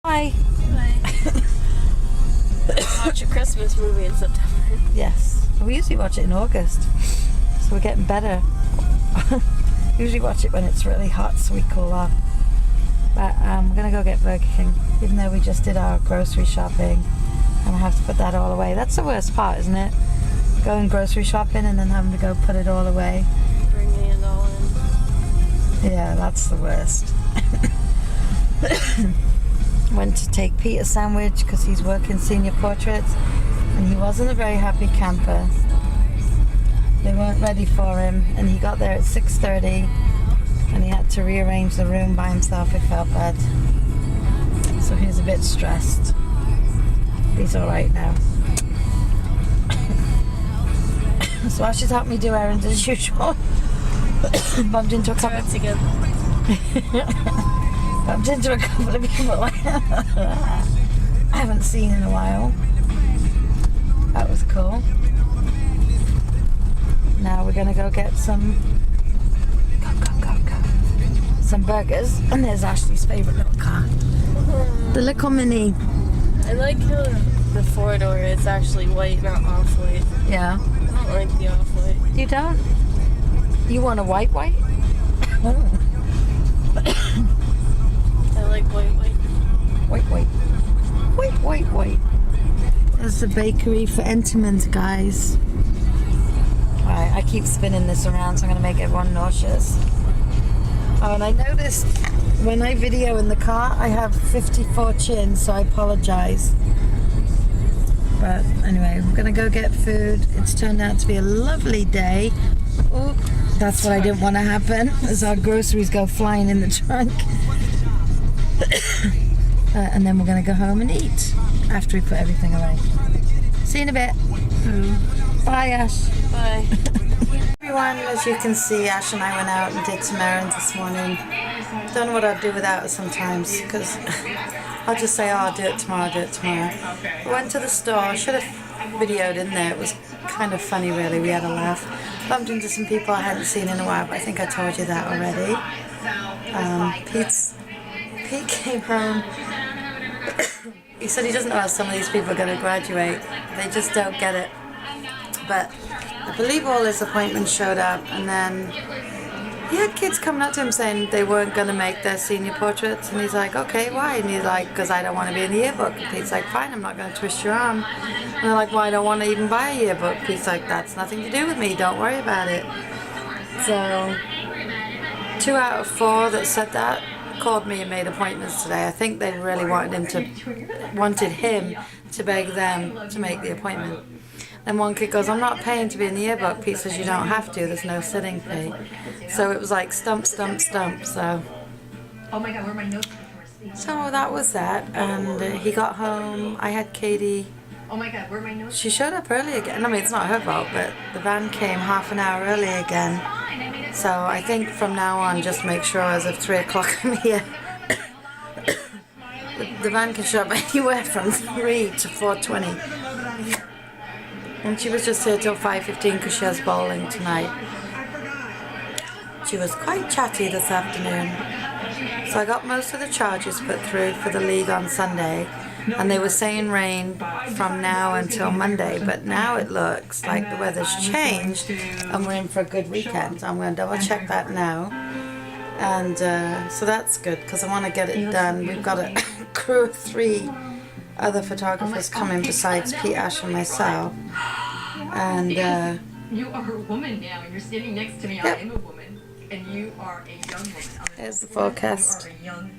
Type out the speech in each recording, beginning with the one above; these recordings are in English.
Hi. Watch a Christmas movie in September. Yes. We usually watch it in August. So we're getting better. Usually watch it when it's really hot so we cool off. But we're going to go get Burger King. Even though we just did our grocery shopping. And I have to put that all away. That's the worst part, isn't it? Going grocery shopping and then having to go put it all away. Bringing it all in. Yeah, that's the worst. Went to take Pete a sandwich because he's working senior portraits and he wasn't a very happy camper. They weren't ready for him and he got there at 6:30 and he had to rearrange the room by himself. It felt bad. So he was a bit stressed. He's alright now. So Ash has helped me do errands as usual. Bumped into a couple Bumped into a couple of people I haven't seen in a while. That was cool. Now we're gonna go get some some burgers, and there's Ashley's favourite little car. The little Mini. I like how the four-door is actually white, not off-white. Yeah. I don't like the off-white. You don't? You want a white? Oh. I like white. White. There's the bakery for Entenmann's, guys. Alright, I keep spinning this around, so I'm going to make everyone nauseous. Oh, and I noticed when I video in the car, I have 54 chins, so I apologize. But anyway, we're going to go get food. It's turned out to be a lovely day. Oh, that's what I didn't want to happen, as our groceries go flying in the trunk. And then we're going to go home and eat after we put everything away. See you in a bit. Bye, Ash. Bye. Everyone, as you can see, Ash and I went out and did some errands this morning. Don't know what I'd do without her sometimes, because I'll just say, oh, I'll do it tomorrow. We went to the store. I should have videoed in there. It was kind of funny, really. We had a laugh. Bumped into some people I hadn't seen in a while, but I think I told you that already. Pete came home. He said he doesn't know how some of these people are going to graduate. They just don't get it. But I believe all his appointments showed up, and then he had kids coming up to him saying they weren't going to make their senior portraits, and he's like, okay, why? And he's like, because I don't want to be in the yearbook. And Pete's like, fine, I'm not going to twist your arm. And they're like, well, I don't want to even buy a yearbook. Pete's like, that's nothing to do with me, don't worry about it. So 2 out of 4 that said that called me and made appointments today. I think they really wanted him to beg them to make the appointment. Then one kid goes, I'm not paying to be in the yearbook. Pete says, you don't have to, there's no sitting fee. So it was like stump. So Oh my God, where are my notes? so that was that. And he got home. I had Katie. Oh my God, where are my notes? She showed up early again. I mean, it's not her fault, but the van came half an hour early again. So I think from now on, just make sure as of 3 o'clock I'm here. The van can show up anywhere from 3 to 4:20. And she was just here till 5:15 because she has bowling tonight. She was quite chatty this afternoon. So I got most of the charges put through for the league on Sunday. And they were saying rain from now until Monday, but now it looks like the weather's changed and we're in for a good weekend. I'm going to double check that now. And so that's good because I want to get it done. We've got a crew of 3 other photographers coming besides Pete, Ash and myself. And You are a woman now, and you're standing next to me. Yep. I am a woman, and you are a young woman. There's the forecast. You are a young,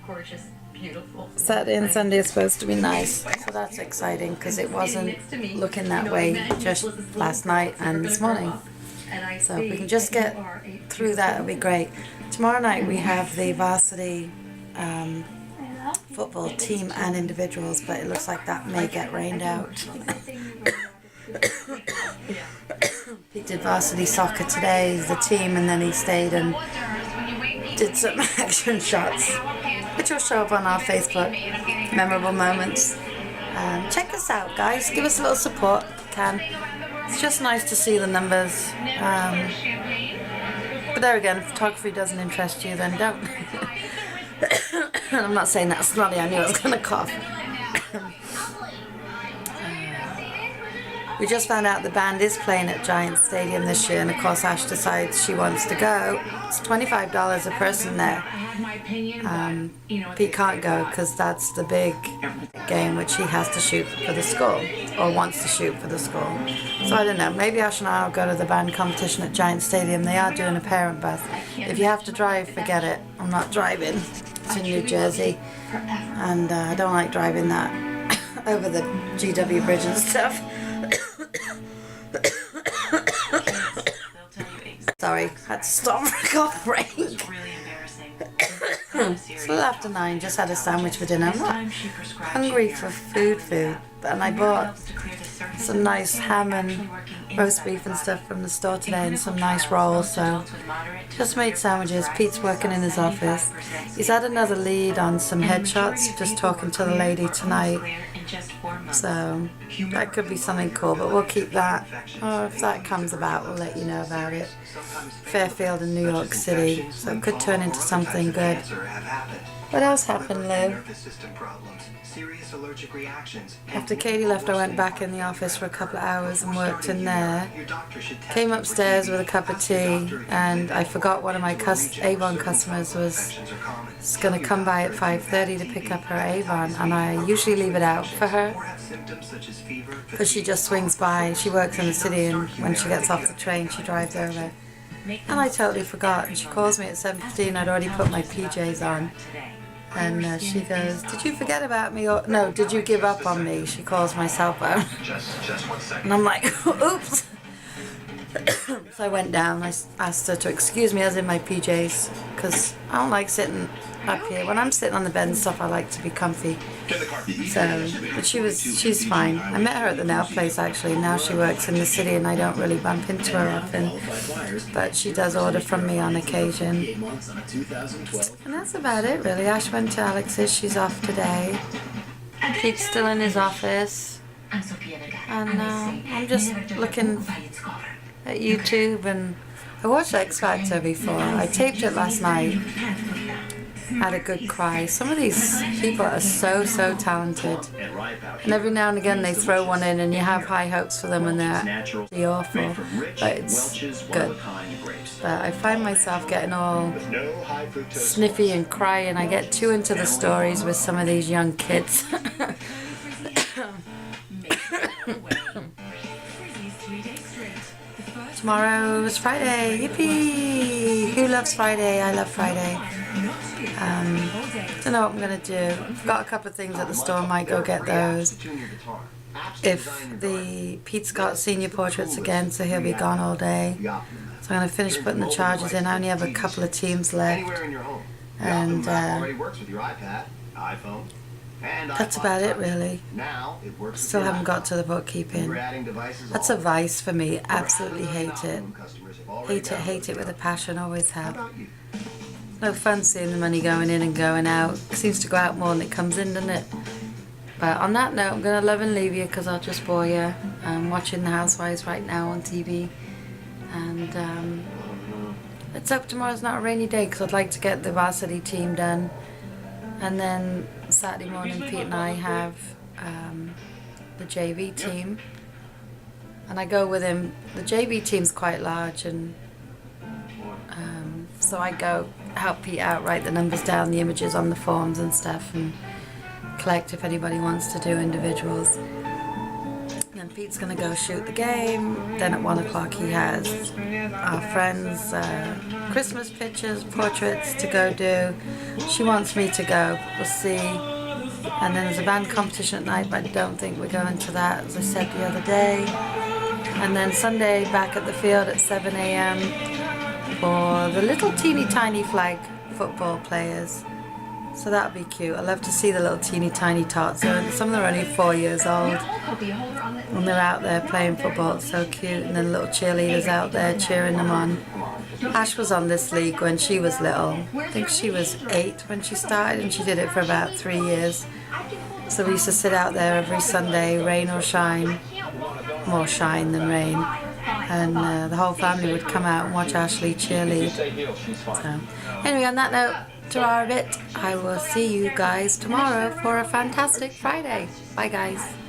gorgeous, beautiful. Saturday and Sunday is supposed to be nice, so that's exciting because it wasn't looking that way just last night and this morning. So if we can just get through that, it'll be great. Tomorrow night we have the varsity football team and individuals, but it looks like that may get rained out. He did varsity soccer today, the team, and then he stayed and did some action shots, which will show up on our Facebook, memorable moments. Check us out, guys. Give us a little support if you can. It's just nice to see the numbers. But there again, if photography doesn't interest you, then don't. And I'm not saying that snotty, I knew I was going to cough. We just found out the band is playing at Giant Stadium this year, and of course Ash decides she wants to go. It's $25 a person there. Pete can't go because that's the big game which he has to shoot for the school, or wants to shoot for the school. So I don't know, maybe Ash and I will go to the band competition at Giant Stadium. They are doing a parent bus. If you have to drive, forget it. I'm not driving. It's in New Jersey, and I don't like driving that over the GW Bridge and stuff. Sorry, had to stop for a cough break. It's a little after 9, just had a sandwich for dinner. I'm not hungry for food, and I bought some nice ham and roast beef and stuff from the store today, and some nice rolls, so just made sandwiches. Pete's working in his office. He's had another lead on some headshots, just talking to the lady tonight, so that could be something cool, but we'll keep that. Or if that comes about, we'll let you know about it. Fairfield in New York City, so it could turn into something good. What else happened, Lou? After Katie left, I went back in the office for a couple of hours and worked in there. Came upstairs with a cup of tea, and I forgot one of my Avon customers was going to come by at 5:30 to pick up her Avon, and I usually leave it out for her because she just swings by. She works in the city, and when she gets off the train, she drives over. And I totally forgot, and she calls me at 7:15. I'd already put my PJs on. And she goes, "Did you forget about me?" Or, "No, did you give up on me?" She calls my cell phone. And I'm like, oops. So I went down. I asked her to excuse me. I was in my PJs because I don't like sitting up here. When I'm sitting on the bed and stuff, I like to be comfy. So, but she's fine. I met her at the nail place actually. Now she works in the city, and I don't really bump into her often. But she does order from me on occasion. And that's about it really. Ash went to Alex's. She's off today. Pete's still in his office. And I'm just looking at YouTube, and I watched X Factor before. I taped it last night. Had a good cry. Some of these people are so talented, and every now and again they throw one in and you have high hopes for them, and they're absolutely awful, but it's good. But I find myself getting all sniffy and crying. I get too into the stories with some of these young kids. Tomorrow is Friday. Yippee! Who loves Friday? I love Friday. Don't know what I'm gonna do. I've got a couple of things at the store. Might go get those. If Pete's got senior portraits again, so he'll be gone all day. So I'm gonna finish putting the charges in. I only have a couple of teams left, and that's about it really. Still haven't got to the bookkeeping. That's a vice for me. Absolutely hate it. Hate it with a passion. Always have. No fun seeing the money going in and going out. It seems to go out more than it comes in, doesn't it? But on that note, I'm going to love and leave you because I'll just bore you. I'm watching The Housewives right now on TV. And let's hope tomorrow's not a rainy day because I'd like to get the varsity team done. And then Saturday morning, Pete and I have the JV team. And I go with him. The JV team's quite large, and so I go help Pete out, write the numbers down, the images on the forms and stuff, and collect if anybody wants to do individuals. And then Pete's going to go shoot the game. Then at 1 o'clock he has our friends' Christmas pictures, portraits to go do. She wants me to go, we'll see. And then there's a band competition at night, but I don't think we're going to that, as I said the other day. And then Sunday back at the field at 7 a.m. for the little teeny tiny flag football players. So that'll be cute. I love to see the little teeny tiny tots. Some of them are only 4 years old. When they're out there playing football, it's so cute. And then little cheerleaders out there cheering them on. Ash was on this league when she was little. I think she was 8 when she started, and she did it for about 3 years. So we used to sit out there every Sunday, rain or shine. More shine than rain. And the whole family would come out and watch Ashley cheerlead. So, anyway, on that note, to our bit. I will see you guys tomorrow for a fantastic Friday. Bye guys.